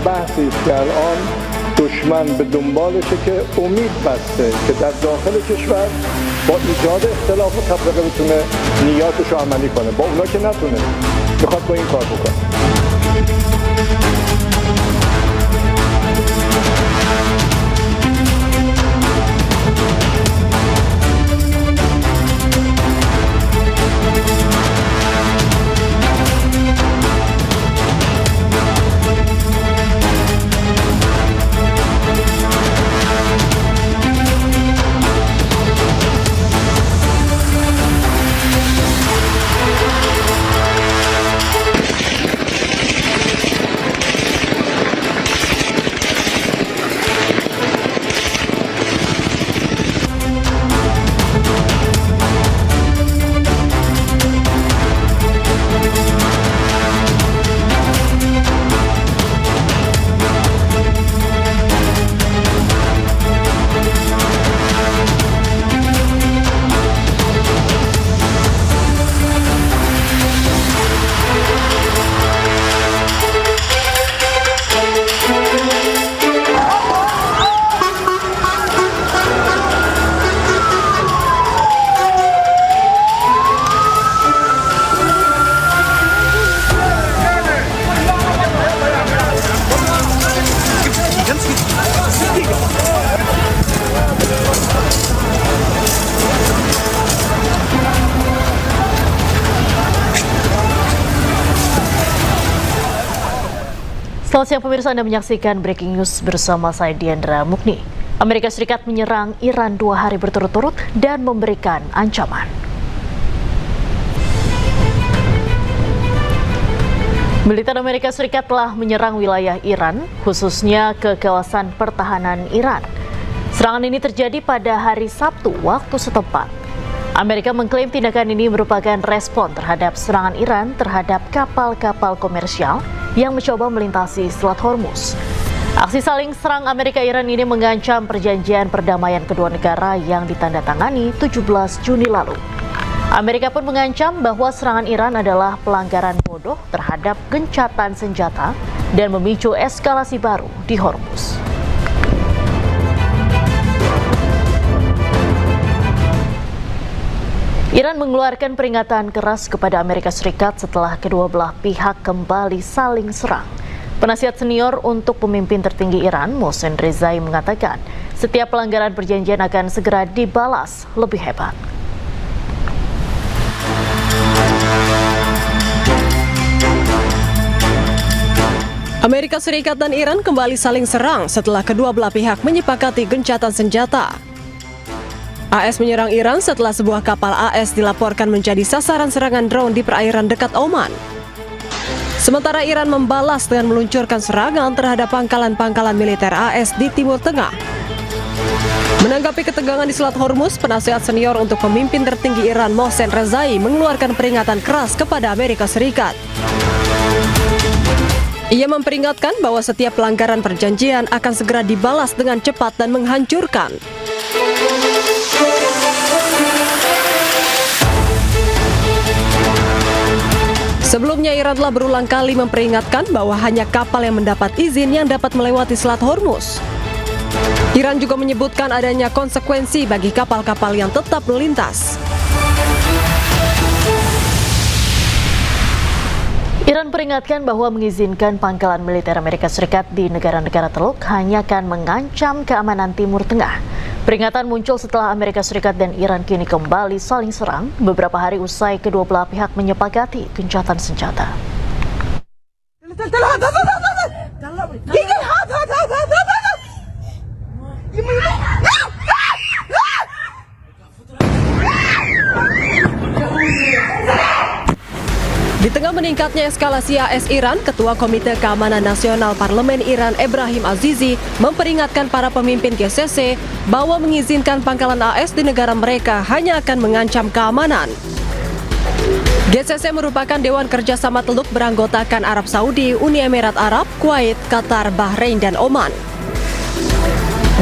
بحثی است که الان دشمن به دنبالشه که امید بسته که در داخل کشور با ایجاد اختلاف و تفرقه بتونه نیاتش رو عملی کنه. با اونا که نتونه، میخواد با این کار بکنه. Selamat siang pemirsa, Anda menyaksikan Breaking News bersama saya Diandra Mukni. Amerika Serikat menyerang Iran 2 hari berturut-turut dan memberikan ancaman. Militer Amerika Serikat telah menyerang wilayah Iran, khususnya ke kawasan pertahanan Iran. Serangan ini terjadi pada hari Sabtu waktu setempat. Amerika mengklaim tindakan ini merupakan respon terhadap serangan Iran terhadap kapal-kapal komersial yang mencoba melintasi Selat Hormuz. Aksi saling serang Amerika-Iran ini mengancam perjanjian perdamaian kedua negara yang ditandatangani 17 Juni lalu. Amerika pun mengancam bahwa serangan Iran adalah pelanggaran bodoh terhadap gencatan senjata dan memicu eskalasi baru di Hormuz. Iran mengeluarkan peringatan keras kepada Amerika Serikat setelah kedua belah pihak kembali saling serang. Penasihat senior untuk pemimpin tertinggi Iran, Mohsen Rezai, mengatakan setiap pelanggaran perjanjian akan segera dibalas lebih hebat. Amerika Serikat dan Iran kembali saling serang setelah kedua belah pihak menyepakati gencatan senjata. AS menyerang Iran setelah sebuah kapal AS dilaporkan menjadi sasaran serangan drone di perairan dekat Oman. Sementara Iran membalas dengan meluncurkan serangan terhadap pangkalan-pangkalan militer AS di Timur Tengah. Menanggapi ketegangan di Selat Hormuz, penasihat senior untuk pemimpin tertinggi Iran, Mohsen Rezai, mengeluarkan peringatan keras kepada Amerika Serikat. Ia memperingatkan bahwa setiap pelanggaran perjanjian akan segera dibalas dengan cepat dan menghancurkan. Sebelumnya, Iran telah berulang kali memperingatkan bahwa hanya kapal yang mendapat izin yang dapat melewati Selat Hormuz. Iran juga menyebutkan adanya konsekuensi bagi kapal-kapal yang tetap melintas. Iran peringatkan bahwa mengizinkan pangkalan militer Amerika Serikat di negara-negara Teluk hanya akan mengancam keamanan Timur Tengah. Peringatan muncul setelah Amerika Serikat dan Iran kini kembali saling serang beberapa hari usai kedua belah pihak menyepakati gencatan senjata. Di tengah meningkatnya eskalasi AS Iran, Ketua Komite Keamanan Nasional Parlemen Iran Ebrahim Azizi memperingatkan para pemimpin GCC bahwa mengizinkan pangkalan AS di negara mereka hanya akan mengancam keamanan. GCC merupakan Dewan Kerjasama Teluk beranggotakan Arab Saudi, Uni Emirat Arab, Kuwait, Qatar, Bahrain, dan Oman.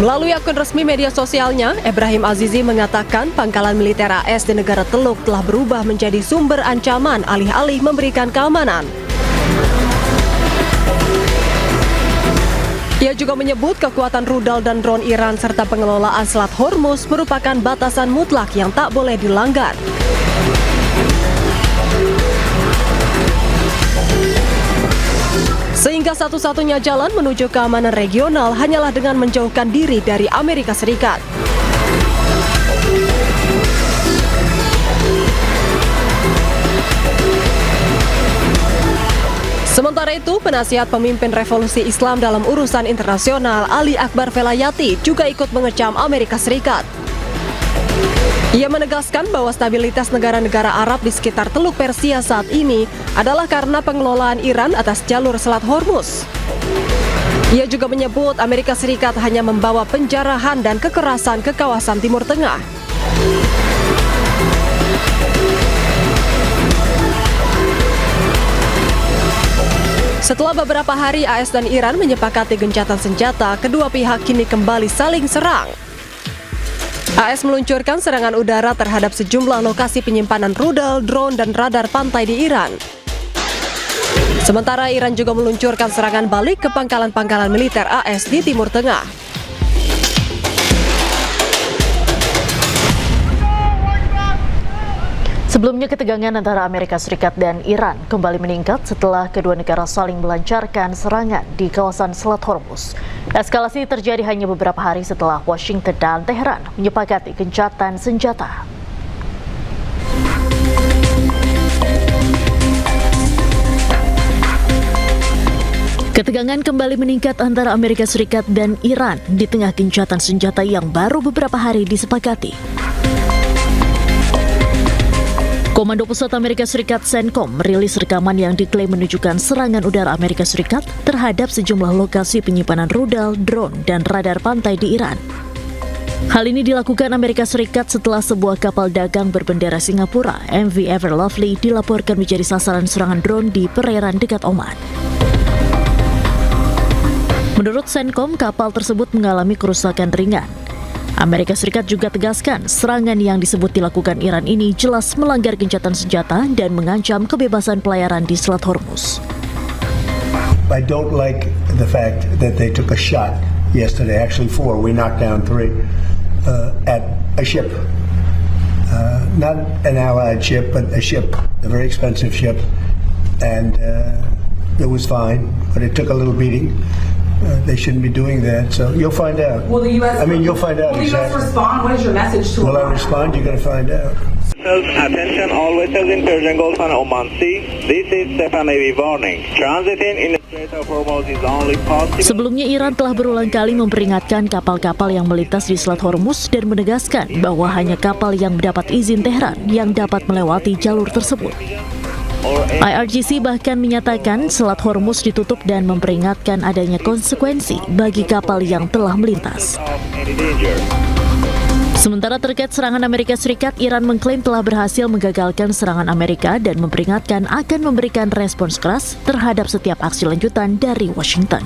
Melalui akun resmi media sosialnya, Ebrahim Azizi mengatakan pangkalan militer AS di negara Teluk telah berubah menjadi sumber ancaman alih-alih memberikan keamanan. Ia juga menyebut kekuatan rudal dan drone Iran serta pengelolaan Selat Hormuz merupakan batasan mutlak yang tak boleh dilanggar. Sehingga satu-satunya jalan menuju keamanan regional hanyalah dengan menjauhkan diri dari Amerika Serikat. Sementara itu, penasihat pemimpin revolusi Islam dalam urusan internasional Ali Akbar Velayati juga ikut mengecam Amerika Serikat. Ia menegaskan bahwa stabilitas negara-negara Arab di sekitar Teluk Persia saat ini adalah karena pengelolaan Iran atas jalur Selat Hormuz. Ia juga menyebut Amerika Serikat hanya membawa penjarahan dan kekerasan ke kawasan Timur Tengah. Setelah beberapa hari AS dan Iran menyepakati gencatan senjata, kedua pihak kini kembali saling serang. AS meluncurkan serangan udara terhadap sejumlah lokasi penyimpanan rudal, drone, dan radar pantai di Iran. Sementara Iran juga meluncurkan serangan balik ke pangkalan-pangkalan militer AS di Timur Tengah. Sebelumnya ketegangan antara Amerika Serikat dan Iran kembali meningkat setelah kedua negara saling melancarkan serangan di kawasan Selat Hormuz. Eskalasi terjadi hanya beberapa hari setelah Washington dan Teheran menyepakati gencatan senjata. Ketegangan kembali meningkat antara Amerika Serikat dan Iran di tengah gencatan senjata yang baru beberapa hari disepakati. Komando Pusat Amerika Serikat CENTCOM merilis rekaman yang diklaim menunjukkan serangan udara Amerika Serikat terhadap sejumlah lokasi penyimpanan rudal, drone, dan radar pantai di Iran. Hal ini dilakukan Amerika Serikat setelah sebuah kapal dagang berbendera Singapura, MV Ever Lovely, dilaporkan menjadi sasaran serangan drone di perairan dekat Oman. Menurut CENTCOM, kapal tersebut mengalami kerusakan ringan. Amerika Serikat juga tegaskan serangan yang disebut dilakukan Iran ini jelas melanggar gencatan senjata dan mengancam kebebasan pelayaran di Selat Hormuz. I don't like the fact that they took a shot yesterday, actually 4, we knocked down 3, at a ship. Not an allied ship, but a ship, a very expensive ship. And it was fine, but it took a little beating. They shouldn't be doing that, so you'll find out. Will the U.S. You'll find out will exactly. the U.S. respond? What is your message to Will I Iran? respond? You're going to find out. Attention all vessels in Persian Gulf and Oman Sea. This is Stefan Navy warning. Transiting in the Strait of Hormuz is only possible. Sebelumnya Iran telah berulang kali memperingatkan kapal-kapal yang melintas di Selat Hormuz dan menegaskan bahwa hanya kapal yang mendapat izin Teheran yang dapat melewati jalur tersebut. IRGC bahkan menyatakan Selat Hormuz ditutup dan memperingatkan adanya konsekuensi bagi kapal yang telah melintas. Sementara terkait serangan Amerika Serikat, Iran mengklaim telah berhasil menggagalkan serangan Amerika dan memperingatkan akan memberikan respons keras terhadap setiap aksi lanjutan dari Washington.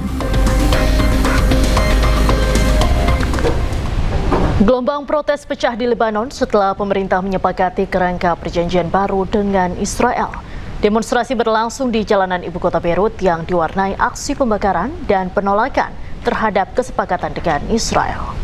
Gelombang protes pecah di Lebanon setelah pemerintah menyepakati kerangka perjanjian baru dengan Israel. Demonstrasi berlangsung di jalanan ibu kota Beirut yang diwarnai aksi pembakaran dan penolakan terhadap kesepakatan dengan Israel.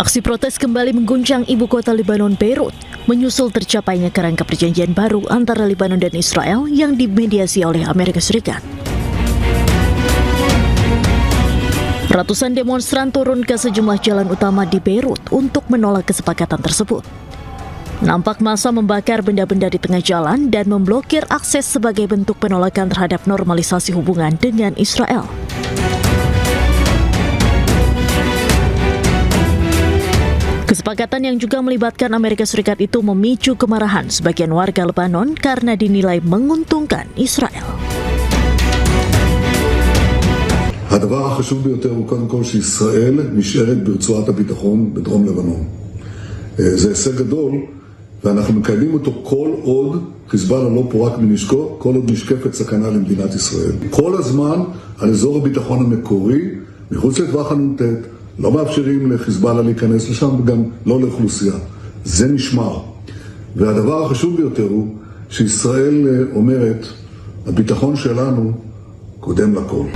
Aksi protes kembali mengguncang ibu kota Lebanon, Beirut, menyusul tercapainya kerangka perjanjian baru antara Lebanon dan Israel yang dimediasi oleh Amerika Serikat. Ratusan demonstran turun ke sejumlah jalan utama di Beirut untuk menolak kesepakatan tersebut. Nampak massa membakar benda-benda di tengah jalan dan memblokir akses sebagai bentuk penolakan terhadap normalisasi hubungan dengan Israel. Kesepakatan yang juga melibatkan Amerika Serikat itu memicu kemarahan sebagian warga Lebanon karena dinilai menguntungkan Israel. הדבר החשוב ביותר הוא קודם כל שישראל נשארת ברצועת הביטחון בדרום לבנון. זה הישג גדול ואנחנו מקיימים אותו כל עוד חיזבאללה לא פורק מנשקו כל עוד נשקפת סכנה למדינת ישראל. כל הזמן על אזור הביטחון המקורי, מחוץ לטווח הנ"ט, לא מאפשרים לחיזבאללה להיכנס לשם וגם לא לאוכלוסייה. זה נשמר. והדבר החשוב ביותר הוא שישראל אומרת, הביטחון שלנו קודם לכל.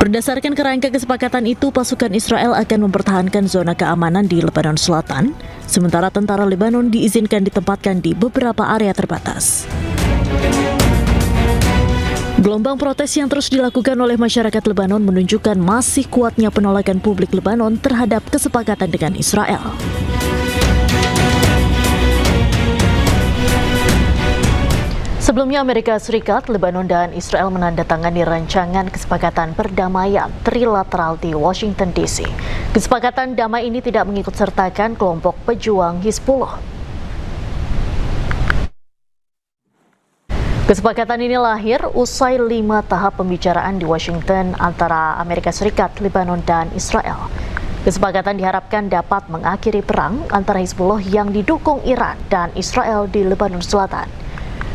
Berdasarkan kerangka kesepakatan itu, pasukan Israel akan mempertahankan zona keamanan di Lebanon Selatan, sementara tentara Lebanon diizinkan ditempatkan di beberapa area terbatas. Gelombang protes yang terus dilakukan oleh masyarakat Lebanon menunjukkan masih kuatnya penolakan publik Lebanon terhadap kesepakatan dengan Israel. Sebelumnya Amerika Serikat, Lebanon, dan Israel menandatangani rancangan kesepakatan perdamaian trilateral di Washington DC. Kesepakatan damai ini tidak mengikut sertakan kelompok pejuang Hizbullah. Kesepakatan ini lahir usai 5 tahap pembicaraan di Washington antara Amerika Serikat, Lebanon, dan Israel. Kesepakatan diharapkan dapat mengakhiri perang antara Hizbullah yang didukung Iran dan Israel di Lebanon Selatan.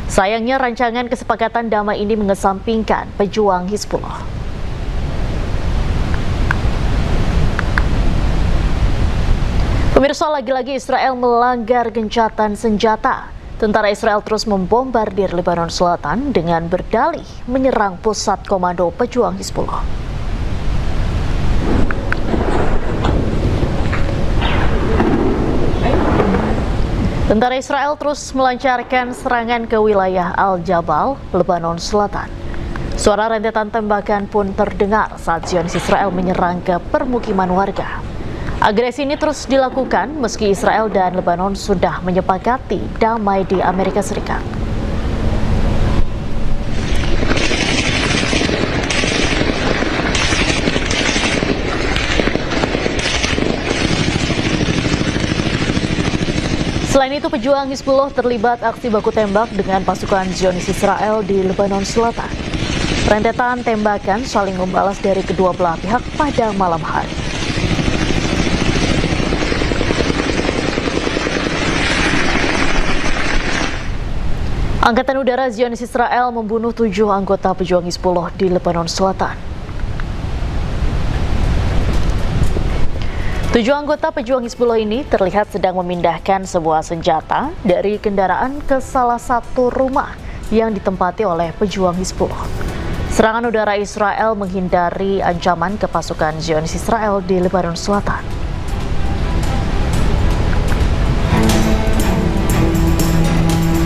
Sayangnya rancangan kesepakatan damai ini mengesampingkan pejuang Hizbullah. Pemirsa, lagi-lagi Israel melanggar gencatan senjata. Tentara Israel terus membombardir Lebanon Selatan dengan berdalih menyerang pusat komando pejuang Hizbullah. Tentara Israel terus melancarkan serangan ke wilayah Al-Jabal, Lebanon Selatan. Suara rentetan tembakan pun terdengar saat Zionis Israel menyerang ke permukiman warga. Agresi ini terus dilakukan meski Israel dan Lebanon sudah menyepakati damai di Amerika Serikat. Selain itu, pejuang Hizbullah terlibat aksi baku tembak dengan pasukan Zionis Israel di Lebanon Selatan. Rentetan tembakan saling membalas dari kedua belah pihak pada malam hari. Angkatan Udara Zionis Israel membunuh 7 anggota pejuang Hizbullah di Lebanon Selatan. 7 anggota pejuang Hizbullah ini terlihat sedang memindahkan sebuah senjata dari kendaraan ke salah satu rumah yang ditempati oleh pejuang Hizbullah. Serangan udara Israel menghindari ancaman ke pasukan Zionis Israel di Lebanon Selatan.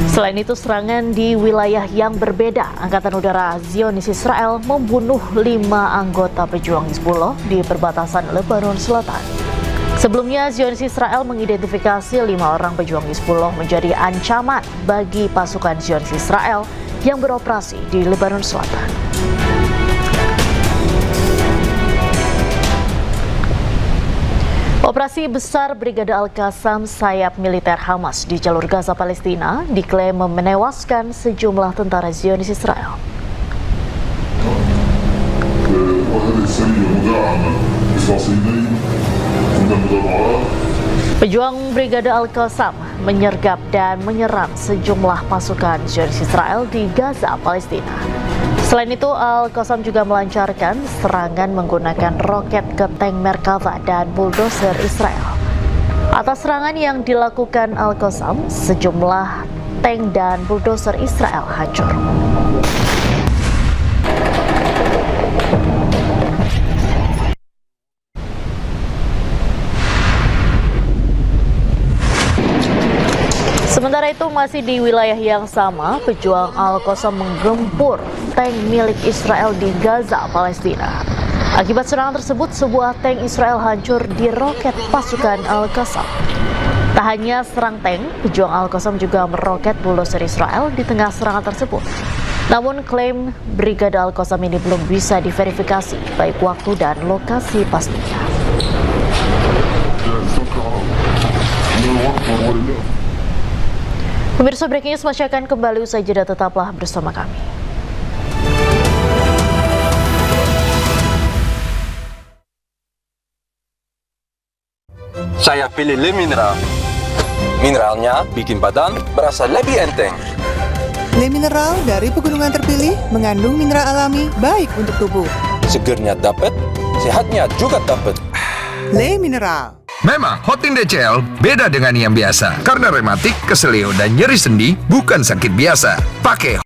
Selain itu, serangan di wilayah yang berbeda, Angkatan Udara Zionis Israel membunuh 5 anggota pejuang Hizbullah di perbatasan Lebanon Selatan. Sebelumnya, Zionis Israel mengidentifikasi 5 orang pejuang Hizbullah menjadi ancaman bagi pasukan Zionis Israel yang beroperasi di Lebanon Selatan. Operasi besar Brigade Al-Qassam sayap militer Hamas di jalur Gaza Palestina diklaim menewaskan sejumlah tentara Zionis Israel. Pejuang Brigade Al-Qassam menyergap dan menyerang sejumlah pasukan Zionis Israel di Gaza, Palestina. Selain itu, Al-Qassam juga melancarkan serangan menggunakan roket ke tank Merkava dan bulldozer Israel. Atas serangan yang dilakukan Al-Qassam, sejumlah tank dan bulldozer Israel hancur. Sementara itu, masih di wilayah yang sama, pejuang Al-Qassam menggempur tank milik Israel di Gaza, Palestina. Akibat serangan tersebut, sebuah tank Israel hancur di roket pasukan Al-Qassam. Tak hanya serang tank, pejuang Al-Qassam juga meroket bulldozer Israel di tengah serangan tersebut. Namun, klaim Brigade Al-Qassam ini belum bisa diverifikasi, baik waktu dan lokasi pastinya. Pemirsa, breaking news masih akan kembali usai jeda, tetaplah bersama kami. Saya pilih Le Mineral. Mineralnya bikin badan berasa lebih enteng. Le mineral dari pegunungan terpilih mengandung mineral alami baik untuk tubuh. Segernya dapat, sehatnya juga dapat. Le mineral. Memang Hotin DCL beda dengan yang biasa. Karena rematik, keselio, dan nyeri sendi bukan sakit biasa. Pakai